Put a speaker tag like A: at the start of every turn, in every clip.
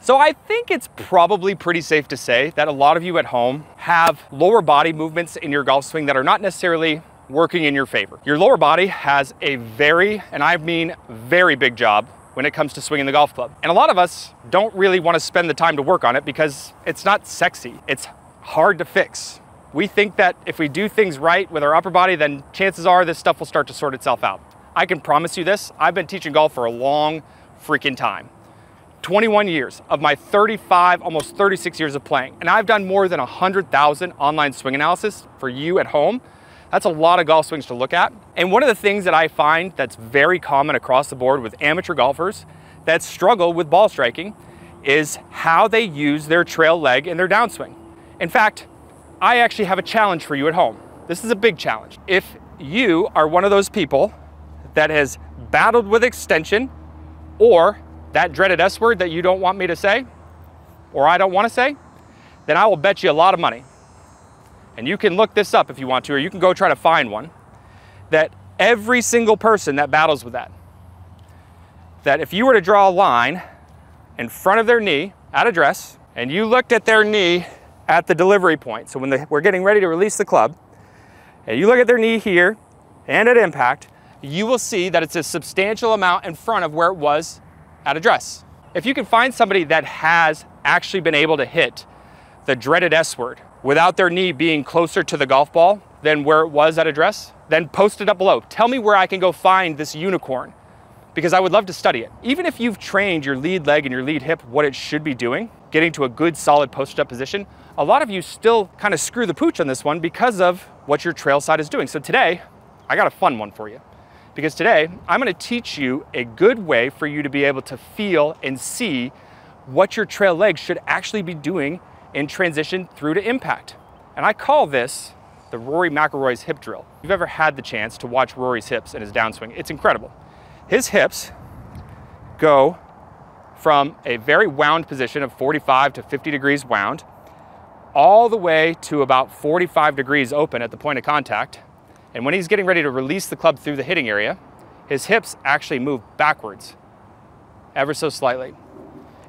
A: So I think it's probably pretty safe to say that a lot of you at home have lower body movements in your golf swing that are not necessarily working in your favor. Your lower body has a very, and I mean very big job when it comes to swinging the golf club. And a lot of us don't really want to spend the time to work on it because it's not sexy. It's hard to fix. We think that if we do things right with our upper body, then chances are this stuff will start to sort itself out. I can promise you this, I've been teaching golf for a long freaking time. 21 years of my 35, almost 36 years of playing. And I've done more than 100,000 online swing analysis for you at home. That's a lot of golf swings to look at. And one of the things that I find that's very common across the board with amateur golfers that struggle with ball striking is how they use their trail leg in their downswing. In fact, I actually have a challenge for you at home. This is a big challenge. If you are one of those people that has battled with extension, or that dreaded S word that you don't want me to say, or I don't want to say, then I will bet you a lot of money. And you can look this up if you want to, or you can go try to find one, that every single person that battles with that if you were to draw a line in front of their knee at address, and you looked at their knee at the delivery point, so when we're getting ready to release the club, and you look at their knee here and at impact, you will see that it's a substantial amount in front of where it was at address. If you can find somebody that has actually been able to hit the dreaded S word without their knee being closer to the golf ball than where it was at address, then post it up below. Tell me where I can go find this unicorn, because I would love to study it. Even if you've trained your lead leg and your lead hip what it should be doing, getting to a good solid posted up position, a lot of you still kind of screw the pooch on this one because of what your trail side is doing. So today, I got a fun one for you. Because today, I'm gonna teach you a good way for you to be able to feel and see what your trail leg should actually be doing in transition through to impact. And I call this the Rory McIlroy's hip drill. If you've ever had the chance to watch Rory's hips in his downswing, it's incredible. His hips go from a very wound position of 45 to 50 degrees wound, all the way to about 45 degrees open at the point of contact. And when he's getting ready to release the club through the hitting area, his hips actually move backwards ever so slightly.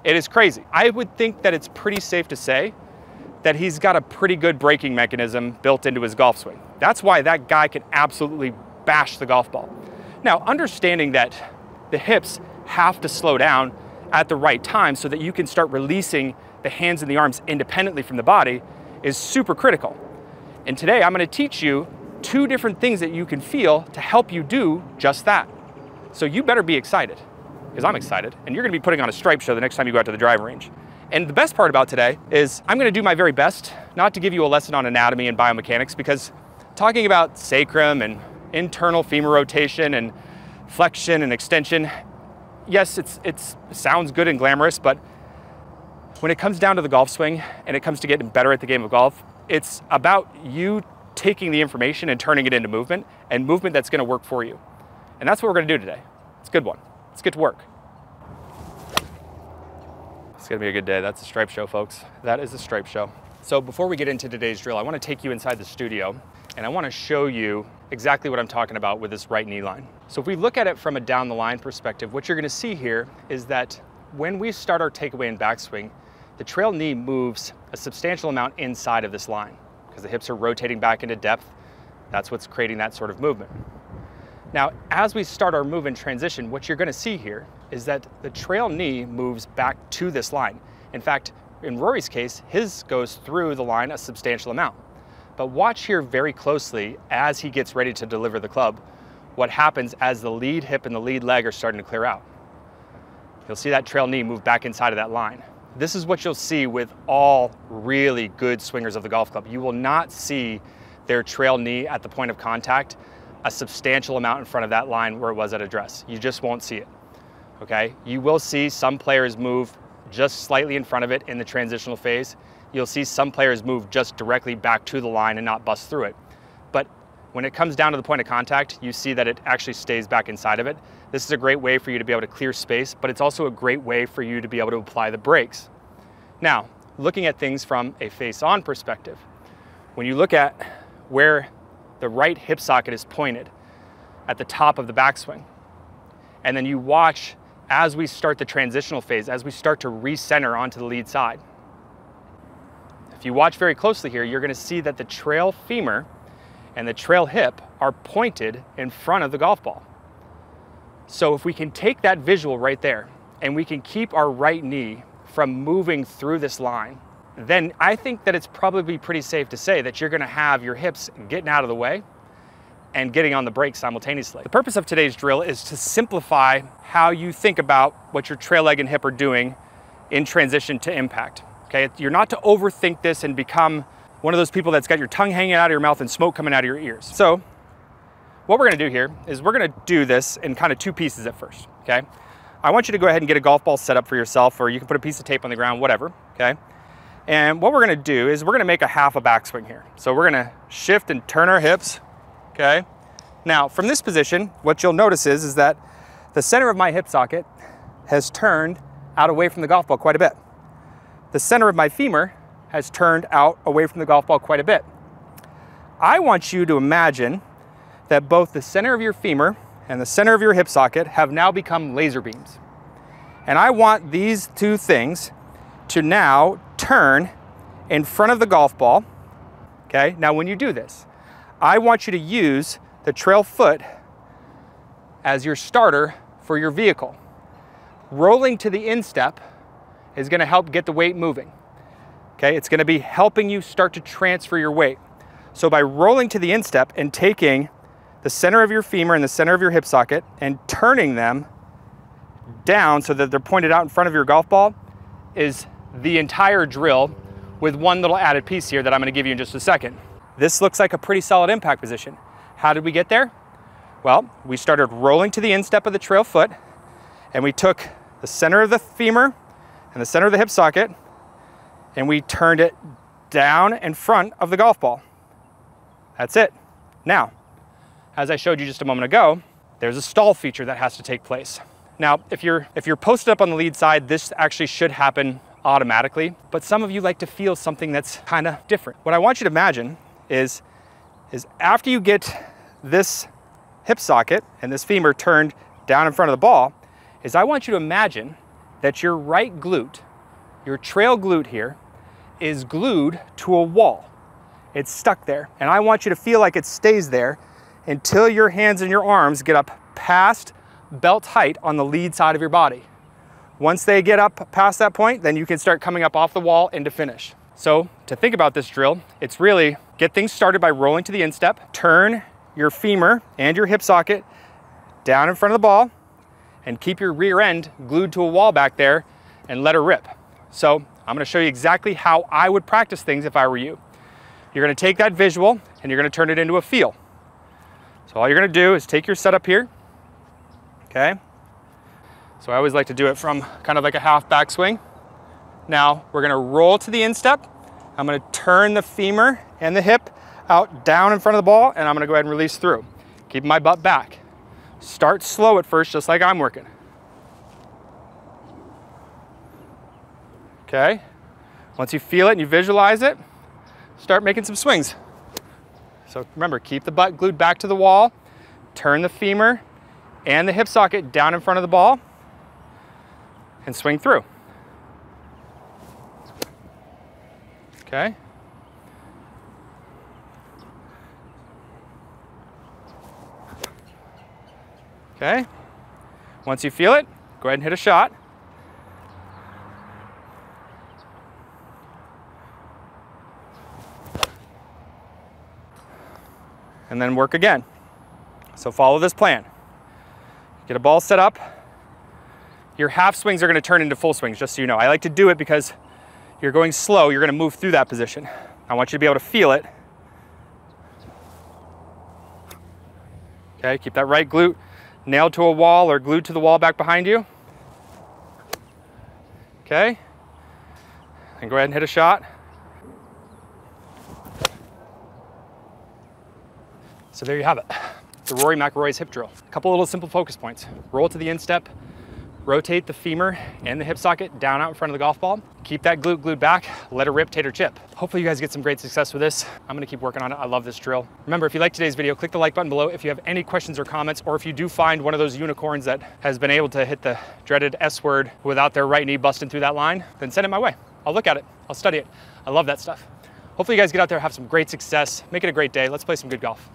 A: It is crazy. I would think that it's pretty safe to say that he's got a pretty good braking mechanism built into his golf swing. That's why that guy can absolutely bash the golf ball. Now, understanding that the hips have to slow down at the right time so that you can start releasing the hands and the arms independently from the body is super critical. And today I'm gonna teach you 2 different things that you can feel to help you do just that. So you better be excited, because I'm excited, and you're gonna be putting on a stripe show the next time you go out to the driving range. And the best part about today is I'm gonna do my very best not to give you a lesson on anatomy and biomechanics, because talking about sacrum and internal femur rotation and flexion and extension, yes, it sounds good and glamorous, but when it comes down to the golf swing and it comes to getting better at the game of golf, it's about you taking the information and turning it into movement, and movement that's gonna work for you. And that's what we're gonna do today. It's a good one. Let's get to work. It's gonna be a good day. That's a stripe show, folks. That is a stripe show. So before we get into today's drill, I wanna take you inside the studio, and I wanna show you exactly what I'm talking about with this right knee line. So if we look at it from a down the line perspective, what you're gonna see here is that when we start our takeaway and backswing, the trail knee moves a substantial amount inside of this line, because the hips are rotating back into depth. That's what's creating that sort of movement. Now, as we start our move in transition, what you're gonna see here is that the trail knee moves back to this line. In fact, in Rory's case, his goes through the line a substantial amount. But watch here very closely as he gets ready to deliver the club, what happens as the lead hip and the lead leg are starting to clear out. You'll see that trail knee move back inside of that line. This is what you'll see with all really good swingers of the golf club. You will not see their trail knee at the point of contact a substantial amount in front of that line where it was at address. You just won't see it, okay? You will see some players move just slightly in front of it in the transitional phase. You'll see some players move just directly back to the line and not bust through it. But when it comes down to the point of contact, you see that it actually stays back inside of it. This is a great way for you to be able to clear space, but it's also a great way for you to be able to apply the brakes. Now, looking at things from a face-on perspective, when you look at where the right hip socket is pointed at the top of the backswing, and then you watch as we start the transitional phase, as we start to recenter onto the lead side. If you watch very closely here, you're gonna see that the trail femur and the trail hip are pointed in front of the golf ball. So if we can take that visual right there and we can keep our right knee from moving through this line, then I think that it's probably pretty safe to say that you're gonna have your hips getting out of the way and getting on the brakes simultaneously. The purpose of today's drill is to simplify how you think about what your trail leg and hip are doing in transition to impact, okay? You're not to overthink this and become one of those people that's got your tongue hanging out of your mouth and smoke coming out of your ears. So what we're gonna do here is we're gonna do this in kind of two pieces at first, okay? I want you to go ahead and get a golf ball set up for yourself, or you can put a piece of tape on the ground, whatever, okay? And what we're gonna do is we're gonna make a half a backswing here. So we're gonna shift and turn our hips, okay? Now, from this position, what you'll notice is that the center of my hip socket has turned out away from the golf ball quite a bit. The center of my femur has turned out away from the golf ball quite a bit. I want you to imagine that both the center of your femur and the center of your hip socket have now become laser beams. And I want these two things to now turn in front of the golf ball, okay? Now, when you do this, I want you to use the trail foot as your starter for your vehicle. Rolling to the instep is gonna help get the weight moving, okay? It's gonna be helping you start to transfer your weight. So by rolling to the instep and taking the center of your femur and the center of your hip socket and turning them down so that they're pointed out in front of your golf ball is the entire drill, with one little added piece here that I'm gonna give you in just a second. This looks like a pretty solid impact position. How did we get there? Well, we started rolling to the instep of the trail foot, and we took the center of the femur and the center of the hip socket, and we turned it down in front of the golf ball. That's it. Now, as I showed you just a moment ago, there's a stall feature that has to take place. Now, if you're posted up on the lead side, this actually should happen automatically, but some of you like to feel something that's kind of different. What I want you to imagine is after you get this hip socket and this femur turned down in front of the ball, is I want you to imagine that your right glute, your trail glute here, is glued to a wall. It's stuck there, and I want you to feel like it stays there until your hands and your arms get up past belt height on the lead side of your body. Once they get up past that point, then you can start coming up off the wall into finish. So to think about this drill, it's really get things started by rolling to the instep, turn your femur and your hip socket down in front of the ball, and keep your rear end glued to a wall back there and let her rip. So I'm gonna show you exactly how I would practice things if I were you. You're gonna take that visual and you're gonna turn it into a feel. So all you're gonna do is take your setup here, okay? So I always like to do it from kind of like a half backswing. Now we're gonna roll to the instep. I'm gonna turn the femur and the hip out down in front of the ball, and I'm gonna go ahead and release through. Keep my butt back. Start slow at first, just like I'm working. Okay? Once you feel it and you visualize it, start making some swings. So remember, keep the butt glued back to the wall, turn the femur and the hip socket down in front of the ball, and swing through. Okay? Okay? Once you feel it, go ahead and hit a shot. And then work again. So follow this plan. Get a ball set up. Your half swings are going to turn into full swings, just so you know. I like to do it because you're going slow, you're going to move through that position. I want you to be able to feel it. Okay, keep that right glute nailed to a wall or glued to the wall back behind you. Okay, and go ahead and hit a shot. So there you have it, the Rory McIlroy's hip drill. A couple little simple focus points. Roll to the instep, rotate the femur and the hip socket down out in front of the golf ball. Keep that glute glued back, let it rip, tater chip. Hopefully you guys get some great success with this. I'm gonna keep working on it. I love this drill. Remember, if you like today's video, click the like button below. If you have any questions or comments, or if you do find one of those unicorns that has been able to hit the dreaded S word without their right knee busting through that line, then send it my way. I'll look at it, I'll study it. I love that stuff. Hopefully you guys get out there, have some great success, make it a great day. Let's play some good golf.